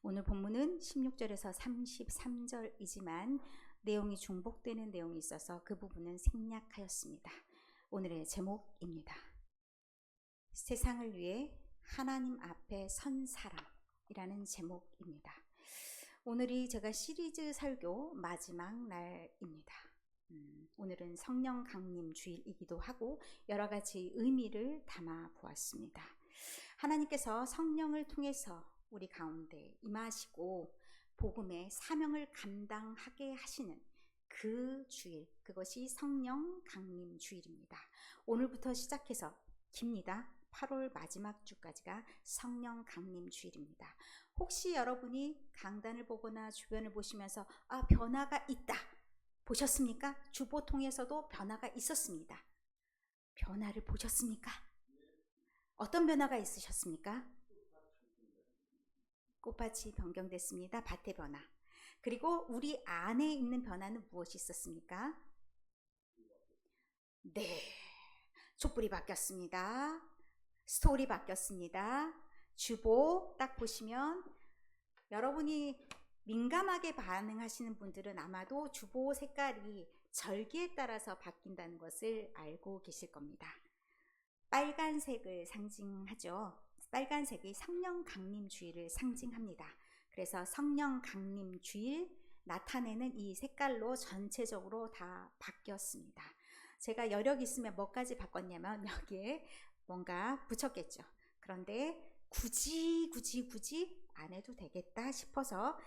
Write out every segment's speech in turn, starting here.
오늘 본문은 16절에서 33절이지만 내용이 중복되는 내용이 있어서 그 부분은 생략하였습니다. 오늘의 제목입니다. 세상을 위해 하나님 앞에 선 사람이라는 제목입니다. 오늘이 제가 시리즈 설교 마지막 날입니다. 오늘은 성령 강림 주일이기도 하고 여러 가지 의미를 담아 보았습니다. 하나님께서 성령을 통해서 우리 가운데 임하시고 복음의 사명을 감당하게 하시는 그 주일, 그것이 성령 강림 주일입니다. 오늘부터 시작해서 깁니다. 8월 마지막 주까지가 성령 강림 주일입니다. 혹시 여러분이 강단을 보거나 주변을 보시면서 변화가 있다 보셨습니까? 주보 통해서도 변화가 있었습니다. 변화를 보셨습니까? 어떤 변화가 있으셨습니까? 꽃밭이 변경됐습니다. 밭의 변화. 그리고 우리 안에 있는 변화는 무엇이 있었습니까? 네, 촛불이 바뀌었습니다. 스토리 바뀌었습니다. 주보 딱 보시면 여러분이 민감하게 반응하시는 분들은 아마도 주보 색깔이 절기에 따라서 바뀐다는 것을 알고 계실 겁니다. 빨간색을 상징하죠. 빨간색이 성령 강림 주일을 상징합니다. 그래서 성령 강림 주일 나타내는 이 색깔로 전체적으로 다 바뀌었습니다. 제가 여력 있으면 뭐까지 바꿨냐면 여기에 뭔가 붙였겠죠. 그런데 굳이 안 해도 되겠다 싶어서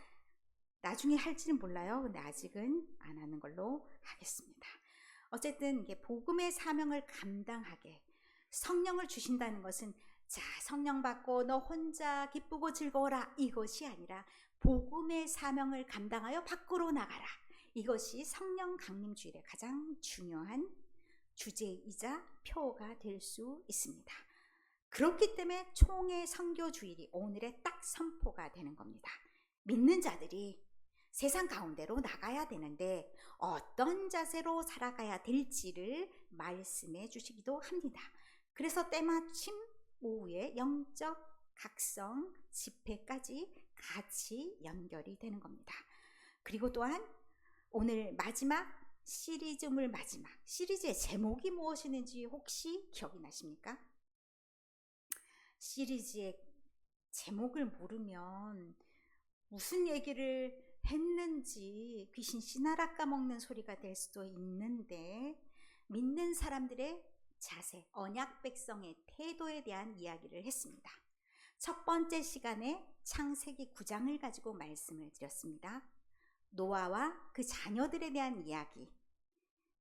나중에 할지는 몰라요. 근데 아직은 안 하는 걸로 하겠습니다. 어쨌든 이게 복음의 사명을 감당하게 성령을 주신다는 것은 자, 성령 받고 너 혼자 기쁘고 즐거워라 이것이 아니라 복음의 사명을 감당하여 밖으로 나가라. 이것이 성령 강림 주일의 가장 중요한 주제이자 표가 될 수 있습니다. 그렇기 때문에 총회 선교 주일이 오늘의 딱 선포가 되는 겁니다. 믿는 자들이 세상 가운데로 나가야 되는데 어떤 자세로 살아가야 될지를 말씀해 주시기도 합니다. 그래서 때마침 오후에 영적 각성 집회까지 같이 연결이 되는 겁니다. 그리고 또한 오늘 마지막 시리즈물 마지막 시리즈의 제목이 무엇이는지 혹시 기억이 나십니까? 시리즈의 제목을 모르면 무슨 얘기를 했는지 귀신 씨나라 까먹는 소리가 될 수도 있는데 믿는 사람들의 자세, 언약 백성의 태도에 대한 이야기를 했습니다. 첫 번째 시간에 창세기 9장을 가지고 말씀을 드렸습니다. 노아와 그 자녀들에 대한 이야기,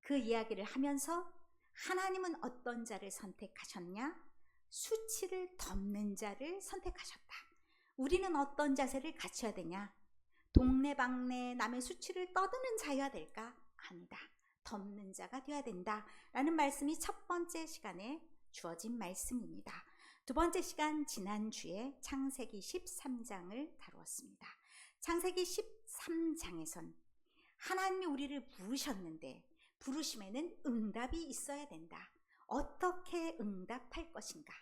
그 이야기를 하면서 하나님은 어떤 자를 선택하셨냐? 수치를 덮는 자를 선택하셨다. 우리는 어떤 자세를 갖춰야 되냐? 동네방네 남의 수치를 떠드는 자여야 될까? 아니다. 덮는 자가 되어야 된다 라는 말씀이 첫 번째 시간에 주어진 말씀입니다. 두 번째 시간 지난주에 창세기 13장을 다루었습니다. 창세기 13장에선 하나님이 우리를 부르셨는데 부르심에는 응답이 있어야 된다. 어떻게 응답할 것인가?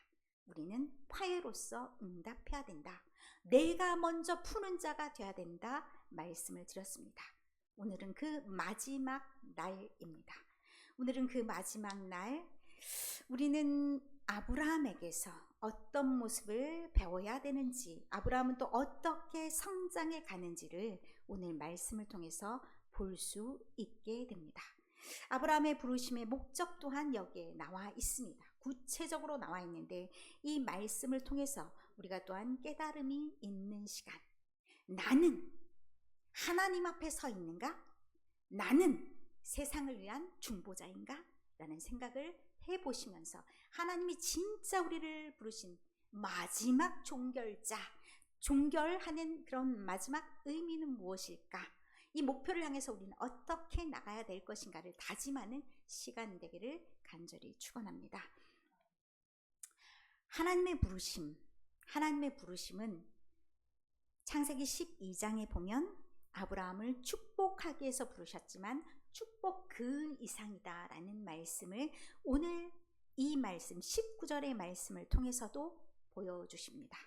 우리는 화해로서 응답해야 된다. 내가 먼저 푸는 자가 되어야 된다 말씀을 드렸습니다. 오늘은 그 마지막 날입니다. 오늘은 그 마지막 날 우리는 아브라함에게서 어떤 모습을 배워야 되는지, 아브라함은 또 어떻게 성장해 가는지를 오늘 말씀을 통해서 볼 수 있게 됩니다. 아브라함의 부르심의 목적 또한 여기에 나와 있습니다. 구체적으로 나와 있는데 이 말씀을 통해서 우리가 또한 깨달음이 있는 시간, 나는 하나님 앞에 서 있는가? 나는 세상을 위한 중보자인가? 라는 생각을 해보시면서 하나님이 진짜 우리를 부르신 마지막 종결자, 종결하는 그런 마지막 의미는 무엇일까? 이 목표를 향해서 우리는 어떻게 나가야 될 것인가를 다짐하는 시간 되기를 간절히 축원합니다. 하나님의 부르심은 창세기 12장에 보면 아브라함을 축복하기 위해서 부르셨지만 축복 그 이상이다 라는 말씀을 오늘 이 말씀 19절의 말씀을 통해서도 보여주십니다.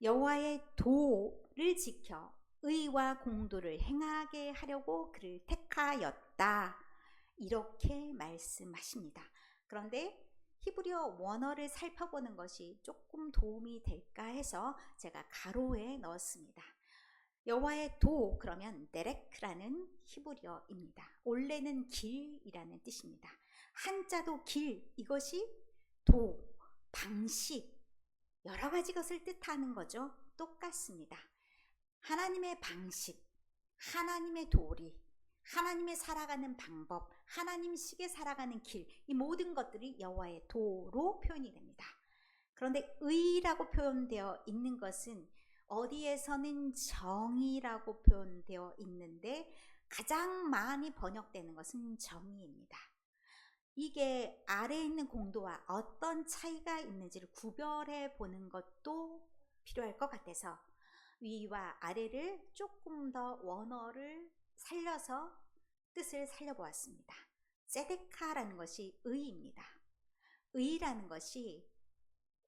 여호와의 도를 지켜 의와 공도를 행하게 하려고 그를 택하였다. 이렇게 말씀하십니다. 그런데 히브리어 원어를 살펴보는 것이 조금 도움이 될까 해서 제가 가로에 넣었습니다. 여호와의 도 그러면 데렉라는 히브리어입니다. 올레는 길이라는 뜻입니다. 한자도 길, 이것이 도, 방식, 여러 가지 것을 뜻하는 거죠. 똑같습니다. 하나님의 방식, 하나님의 도리, 하나님의 살아가는 방법, 하나님식에 살아가는 길, 이 모든 것들이 여호와의 도로 표현이 됩니다. 그런데 의라고 표현되어 있는 것은 어디에서는 정의라고 표현되어 있는데 가장 많이 번역되는 것은 정의입니다. 이게 아래에 있는 공도와 어떤 차이가 있는지를 구별해 보는 것도 필요할 것 같아서 위와 아래를 조금 더 원어를 살려서 뜻을 살려보았습니다. 세데카라는 것이 의입니다. 의라는 것이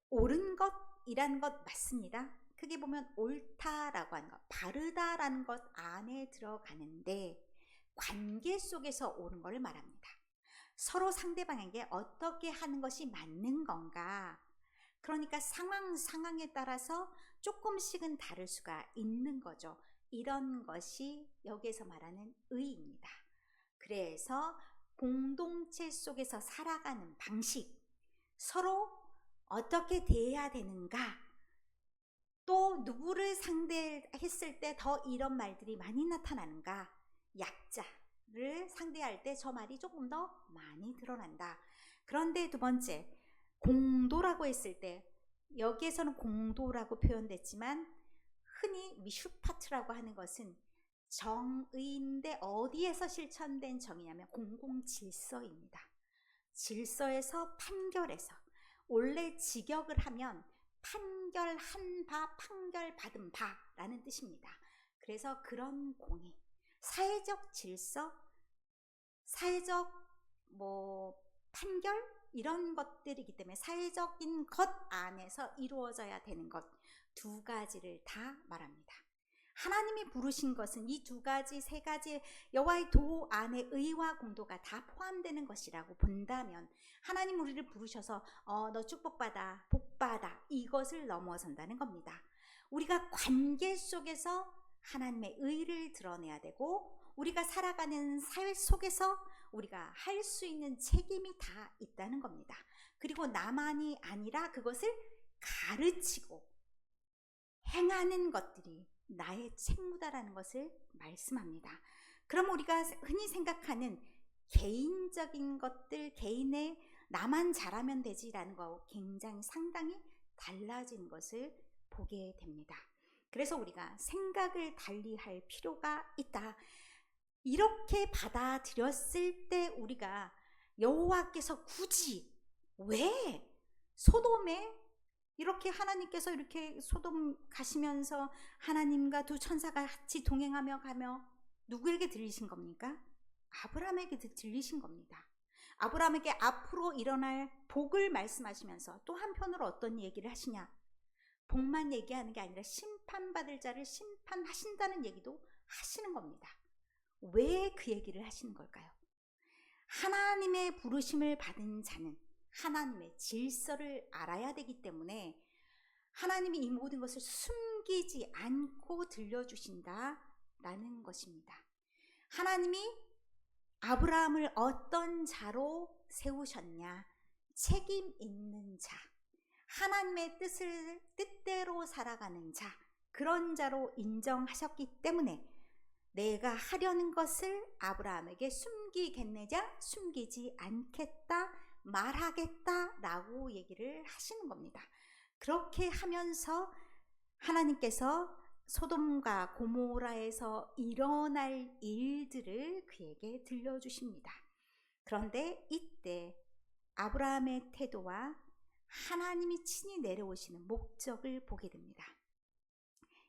옳은 것이라는 것 맞습니다. 크게 보면 옳다라고 하는 것, 바르다라는 것 안에 들어가는데 관계 속에서 옳은 것을 말합니다. 서로 상대방에게 어떻게 하는 것이 맞는 건가. 그러니까 상황에 따라서 조금씩은 다를 수가 있는 거죠. 이런 것이 여기에서 말하는 의입니다. 그래서 공동체 속에서 살아가는 방식, 서로 어떻게 대해야 되는가, 또 누구를 상대했을 때 더 이런 말들이 많이 나타나는가, 약자를 상대할 때 저 말이 조금 더 많이 드러난다. 그런데 두 번째, 공도라고 했을 때 여기에서는 공도라고 표현됐지만 흔히 미슈파트라고 하는 것은 정의인데 어디에서 실천된 정의냐면 공공질서입니다. 질서에서 판결에서, 원래 직역을 하면 판결한 바, 판결받은 바라는 뜻입니다. 그래서 그런 공의, 사회적 질서, 사회적 판결 이런 것들이기 때문에 사회적인 것 안에서 이루어져야 되는 것 두 가지를 다 말합니다. 하나님이 부르신 것은 이 두 가지, 세 가지 여호와의 도 안에 의와 공도가 다 포함되는 것이라고 본다면 하나님 우리를 부르셔서 너 축복받아, 복받아 이것을 넘어선다는 겁니다. 우리가 관계 속에서 하나님의 의를 드러내야 되고 우리가 살아가는 사회 속에서 우리가 할 수 있는 책임이 다 있다는 겁니다. 그리고 나만이 아니라 그것을 가르치고 행하는 것들이 나의 책무다라는 것을 말씀합니다. 그럼 우리가 흔히 생각하는 개인적인 것들, 개인의 나만 잘하면 되지라는 거 굉장히 상당히 달라진 것을 보게 됩니다. 그래서 우리가 생각을 달리할 필요가 있다. 이렇게 받아들였을 때 우리가 여호와께서 굳이 왜 소돔에 이렇게 하나님께서 이렇게 소돔 가시면서 하나님과 두 천사가 같이 동행하며 가며 누구에게 들리신 겁니까? 아브라함에게 들리신 겁니다. 아브라함에게 앞으로 일어날 복을 말씀하시면서 또 한편으로 어떤 얘기를 하시냐? 복만 얘기하는 게 아니라 심판받을 자를 심판하신다는 얘기도 하시는 겁니다. 왜 그 얘기를 하시는 걸까요? 하나님의 부르심을 받은 자는 하나님의 질서를 알아야 되기 때문에 하나님이 이 모든 것을 숨기지 않고 들려주신다라는 것입니다. 하나님이 아브라함을 어떤 자로 세우셨냐? 책임 있는 자, 하나님의 뜻대로 살아가는 자, 그런 자로 인정하셨기 때문에 내가 하려는 것을 아브라함에게 숨기겠느냐? 숨기지 않겠다, 말하겠다라고 얘기를 하시는 겁니다. 그렇게 하면서 하나님께서 소돔과 고모라에서 일어날 일들을 그에게 들려주십니다. 그런데 이때 아브라함의 태도와 하나님이 친히 내려오시는 목적을 보게 됩니다.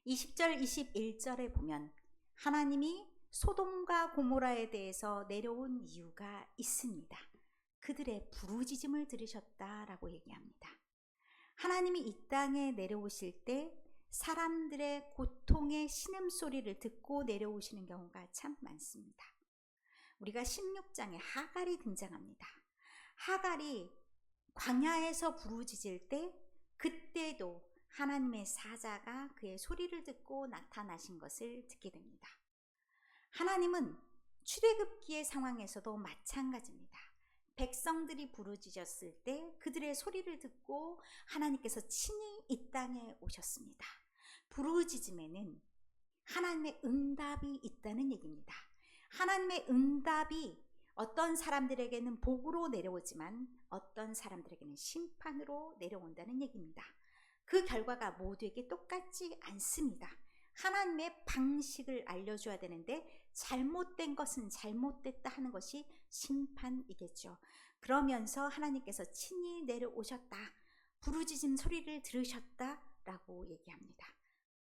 20절, 21절에 보면 하나님이 소돔과 고모라에 대해서 내려온 이유가 있습니다. 그들의 부르짖음을 들으셨다라고 얘기합니다. 하나님이 이 땅에 내려오실 때 사람들의 고통의 신음소리를 듣고 내려오시는 경우가 참 많습니다. 우리가 16장에 하갈이 등장합니다. 하갈이 광야에서 부르짖을 때 그때도 하나님의 사자가 그의 소리를 듣고 나타나신 것을 듣게 됩니다. 하나님은 출애굽기의 상황에서도 마찬가지입니다. 백성들이 부르짖었을 때 그들의 소리를 듣고 하나님께서 친히 이 땅에 오셨습니다. 부르짖음에는 하나님의 응답이 있다는 얘기입니다. 하나님의 응답이 어떤 사람들에게는 복으로 내려오지만 어떤 사람들에게는 심판으로 내려온다는 얘기입니다. 그 결과가 모두에게 똑같지 않습니다. 하나님의 방식을 알려줘야 되는데 잘못된 것은 잘못됐다 하는 것이 심판이겠죠. 그러면서 하나님께서 친히 내려오셨다, 부르짖음 소리를 들으셨다라고 얘기합니다.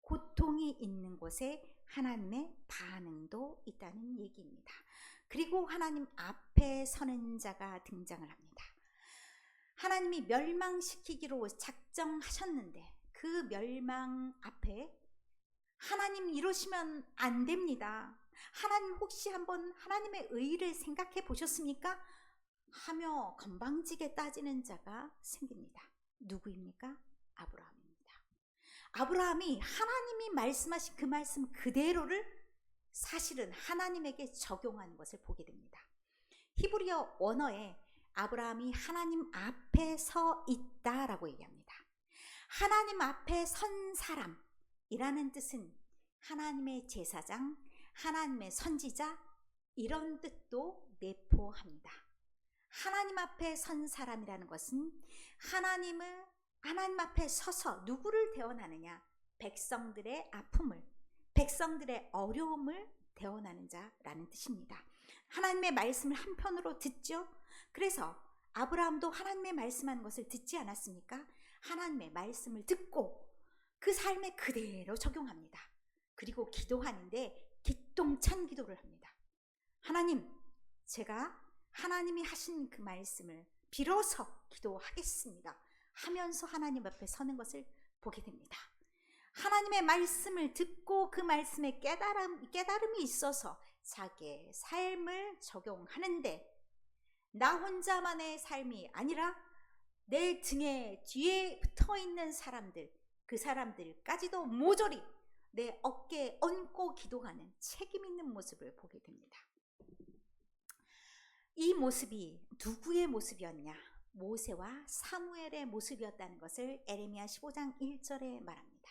고통이 있는 곳에 하나님의 반응도 있다는 얘기입니다. 그리고 하나님 앞에 서는 자가 등장을 합니다. 하나님이 멸망시키기로 작정하셨는데 그 멸망 앞에 하나님 이러시면 안 됩니다. 하나님 혹시 한번 하나님의 의를 생각해 보셨습니까? 하며 건방지게 따지는 자가 생깁니다. 누구입니까? 아브라함입니다. 아브라함이 하나님이 말씀하신 그 말씀 그대로를 사실은 하나님에게 적용하는 것을 보게 됩니다. 히브리어 원어에 아브라함이 하나님 앞에 서 있다라고 얘기합니다. 하나님 앞에 선 사람이라는 뜻은 하나님의 제사장, 하나님의 선지자 이런 뜻도 내포합니다. 하나님 앞에 선 사람이라는 것은 하나님 앞에 서서 누구를 대언하느냐? 백성들의 아픔을, 백성들의 어려움을 대언하는 자라는 뜻입니다. 하나님의 말씀을 한편으로 듣죠. 그래서 아브라함도 하나님의 말씀하는 것을 듣지 않았습니까? 하나님의 말씀을 듣고 그 삶에 그대로 적용합니다. 그리고 기도하는데 기똥찬 기도를 합니다. 하나님, 제가 하나님이 하신 그 말씀을 빌어서 기도하겠습니다 하면서 하나님 앞에 서는 것을 보게 됩니다. 하나님의 말씀을 듣고 그 말씀에 깨달음이 있어서 자기의 삶을 적용하는데 나 혼자만의 삶이 아니라 내 등에 뒤에 붙어있는 사람들, 그 사람들까지도 모조리 내 어깨에 얹고 기도하는 책임 있는 모습을 보게 됩니다. 이 모습이 누구의 모습이었냐? 모세와 사무엘의 모습이었다는 것을 에레미야 15장 1절에 말합니다.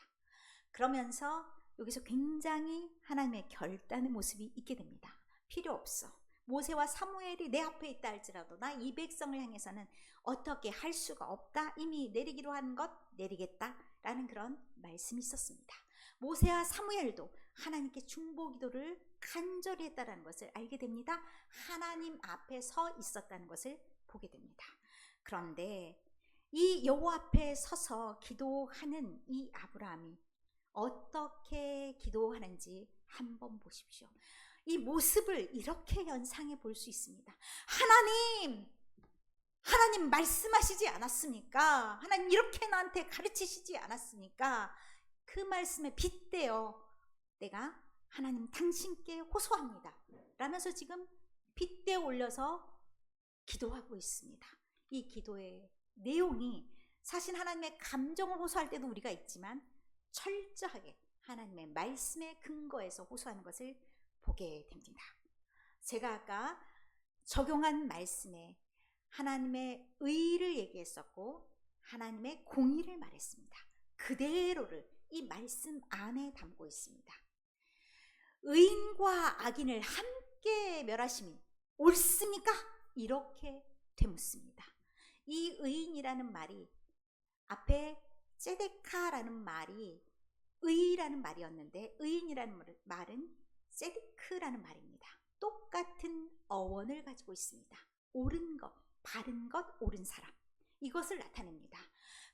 그러면서 여기서 굉장히 하나님의 결단의 모습이 있게 됩니다. 필요 없어. 모세와 사무엘이 내 앞에 있다 할지라도 나 이 백성을 향해서는 어떻게 할 수가 없다. 이미 내리기로 한 것 내리겠다라는 그런 말씀이 있었습니다. 모세와 사무엘도 하나님께 중보기도를 간절히 했다는 것을 알게 됩니다. 하나님 앞에 서 있었다는 것을 보게 됩니다. 그런데 이 여호와 앞에 서서 기도하는 이 아브라함이 어떻게 기도하는지 한번 보십시오. 이 모습을 이렇게 연상해 볼 수 있습니다. 하나님 말씀하시지 않았습니까? 하나님 이렇게 나한테 가르치시지 않았습니까? 그 말씀에 빗대어 내가 하나님 당신께 호소합니다 라면서 지금 빗대어 올려서 기도하고 있습니다. 이 기도의 내용이 사실 하나님의 감정을 호소할 때도 우리가 있지만 철저하게 하나님의 말씀에 근거해서 호소하는 것을 보게 됩니다. 제가 아까 적용한 말씀에 하나님의 의를 얘기했었고 하나님의 공의를 말했습니다. 그대로를 이 말씀 안에 담고 있습니다. 의인과 악인을 함께 멸하심이 옳습니까? 이렇게 되묻습니다. 이 의인이라는 말이 앞에 ጼ데카라는 말이 의라는 말이었는데 의인이라는 말은 ጼ데크라는 말입니다. 똑같은 어원을 가지고 있습니다. 옳은 것, 바른 것, 옳은 사람, 이것을 나타냅니다.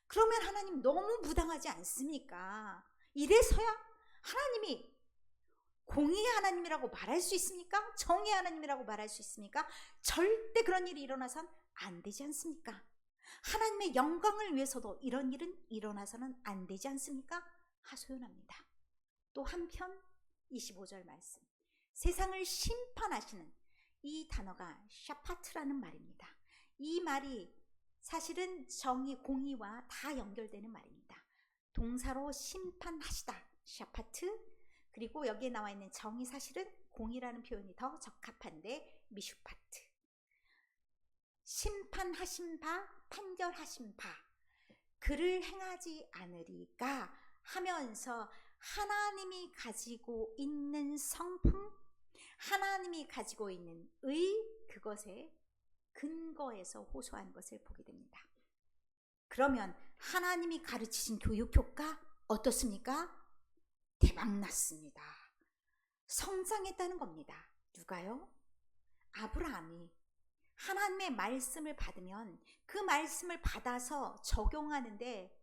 그러면 하나님 너무 부당하지 않습니까? 이래서야 하나님이 공의의 하나님이라고 말할 수 있습니까? 정의의 하나님이라고 말할 수 있습니까? 절대 그런 일이 일어나선 안 되지 않습니까? 하나님의 영광을 위해서도 이런 일은 일어나서는 안 되지 않습니까? 하소연합니다. 또 한편 25절 말씀, 세상을 심판하시는 이 단어가 샤파트라는 말입니다. 이 말이 사실은 정의, 공의와 다 연결되는 말입니다. 동사로 심판하시다, 샤파트. 그리고 여기에 나와 있는 정의, 사실은 공의라는 표현이 더 적합한데 미슈파트. 심판하신 바, 판결하신 바, 그를 행하지 않으리까 하면서 하나님이 가지고 있는 성품, 하나님이 가지고 있는 그것에 근거해서 호소한 것을 보게 됩니다. 그러면 하나님이 가르치신 교육 효과 어떻습니까? 대박났습니다. 성장했다는 겁니다. 누가요? 아브라함이 하나님의 말씀을 받으면 그 말씀을 받아서 적용하는데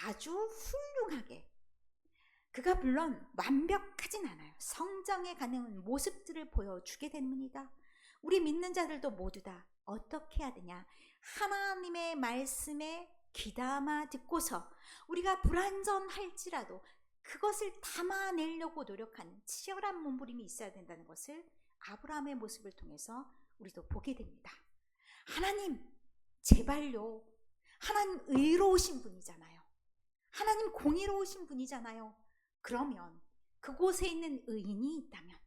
아주 훌륭하게, 그가 물론 완벽하진 않아요. 성장해 가는 모습들을 보여주게 됩니다. 우리 믿는 자들도 모두 다 어떻게 해야 되냐? 하나님의 말씀에 귀담아 듣고서 우리가 불완전할지라도 그것을 담아내려고 노력하는 치열한 몸부림이 있어야 된다는 것을 아브라함의 모습을 통해서 우리도 보게 됩니다. 하나님, 제발요. 하나님 의로우신 분이잖아요. 하나님 공의로우신 분이잖아요. 그러면 그곳에 있는 의인이 있다면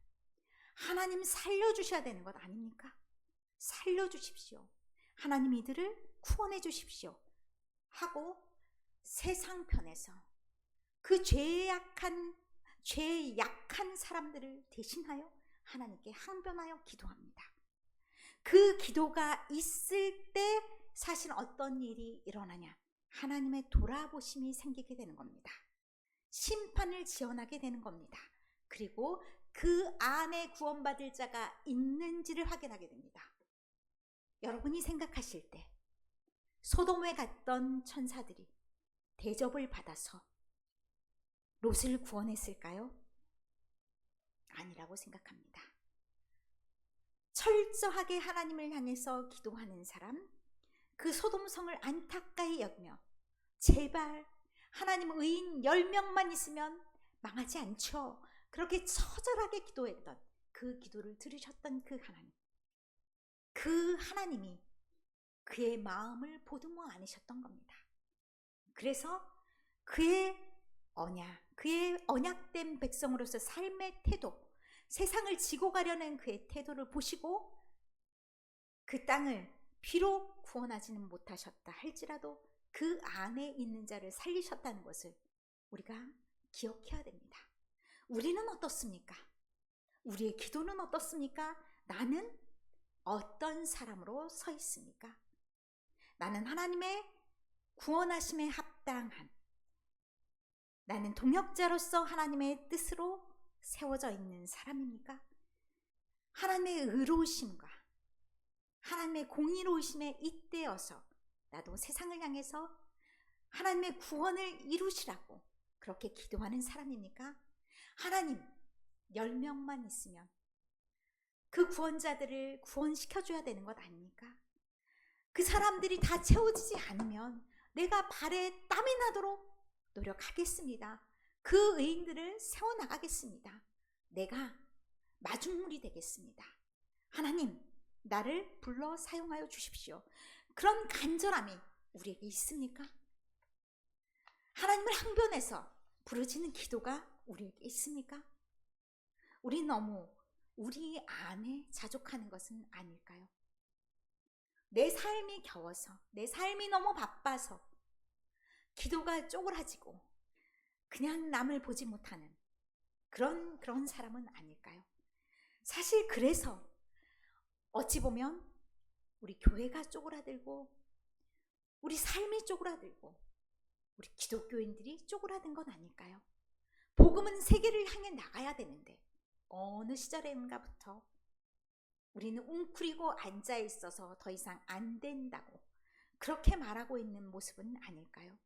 하나님 살려주셔야 되는 것 아닙니까? 살려주십시오. 하나님 이들을 구원해 주십시오 하고 세상 편에서 그 죄 약한 사람들을 대신하여 하나님께 항변하여 기도합니다. 그 기도가 있을 때 사실 어떤 일이 일어나냐? 하나님의 돌아보심이 생기게 되는 겁니다. 심판을 지원하게 되는 겁니다. 그리고 그 안에 구원받을 자가 있는지를 확인하게 됩니다. 여러분이 생각하실 때 소돔에 갔던 천사들이 대접을 받아서 롯을 구원했을까요? 아니라고 생각합니다. 철저하게 하나님을 향해서 기도하는 사람, 그 소돔성을 안타까이 여기며 제발 하나님 의인 10명만 있으면 망하지 않죠. 그렇게 처절하게 기도했던 그 기도를 들으셨던 그 하나님이 그의 마음을 보듬어 안으셨던 겁니다. 그래서 그의 언약된 백성으로서 삶의 태도, 세상을 지고 가려는 그의 태도를 보시고 그 땅을 비록 구원하지는 못하셨다 할지라도 그 안에 있는 자를 살리셨다는 것을 우리가 기억해야 됩니다. 우리는 어떻습니까? 우리의 기도는 어떻습니까? 나는 어떤 사람으로 서 있습니까? 나는 하나님의 구원하심에 합당한, 나는 동역자로서 하나님의 뜻으로 세워져 있는 사람입니까? 하나님의 의로우심과 하나님의 공의로우심에 잇대어서 나도 세상을 향해서 하나님의 구원을 이루시라고 그렇게 기도하는 사람입니까? 하나님, 10명만 있으면 그 구원자들을 구원시켜줘야 되는 것 아닙니까? 그 사람들이 다 채워지지 않으면 내가 발에 땀이 나도록 노력하겠습니다. 그 의인들을 세워나가겠습니다. 내가 마중물이 되겠습니다. 하나님, 나를 불러 사용하여 주십시오. 그런 간절함이 우리에게 있습니까? 하나님을 항변해서 부르짖는 기도가 우리에게 있습니까? 우리 너무 우리 안에 자족하는 것은 아닐까요? 내 삶이 겨워서, 내 삶이 너무 바빠서 기도가 쪼그라지고 그냥 남을 보지 못하는 그런 사람은 아닐까요? 사실 그래서 어찌 보면 우리 교회가 쪼그라들고 우리 삶이 쪼그라들고 우리 기독교인들이 쪼그라든 건 아닐까요? 복음은 세계를 향해 나가야 되는데 어느 시절인가부터 우리는 웅크리고 앉아 있어서 더 이상 안 된다고 그렇게 말하고 있는 모습은 아닐까요?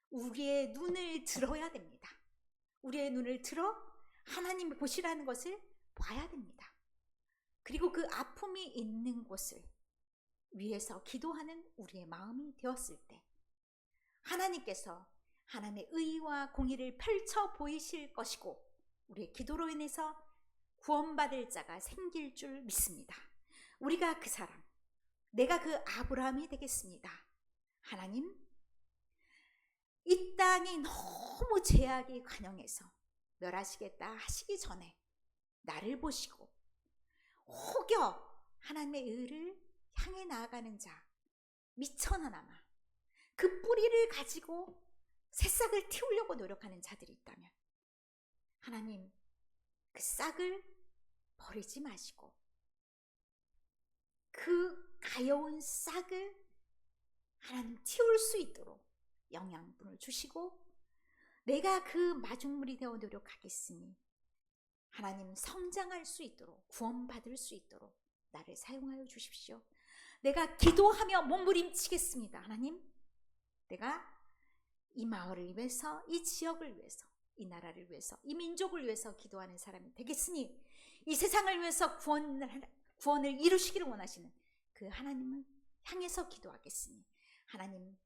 우리의 눈을 들어야 됩니다. 우리의 눈을 들어 하나님을 보시라는 것을 봐야 됩니다. 그리고 그 아픔이 있는 곳을 위해서 기도하는 우리의 마음이 되었을 때 하나님께서 하나님의 의와 공의를 펼쳐 보이실 것이고 우리의 기도로 인해서 구원받을 자가 생길 줄 믿습니다. 우리가 그 사람, 내가 그 아브라함이 되겠습니다. 하나님, 이 땅이 너무 죄악이 관영해서 멸하시겠다 하시기 전에 나를 보시고 혹여 하나님의 의를 향해 나아가는 자 미천하나마 그 뿌리를 가지고 새싹을 틔우려고 노력하는 자들이 있다면 하나님 그 싹을 버리지 마시고 그 가여운 싹을 하나님 틔울 수 있도록 영양분을 주시고 내가 그 마중물이 되어 노력하겠으니 하나님 성장할 수 있도록 구원받을 수 있도록 나를 사용하여 주십시오. 내가 기도하며 몸부림치겠습니다. 하나님, 내가 이 마을을 위해서, 이 지역을 위해서, 이 나라를 위해서, 이 민족을 위해서 기도하는 사람이 되겠으니 이 세상을 위해서 구원을 이루시기를 원하시는 그 하나님을 향해서 기도하겠으니 하나님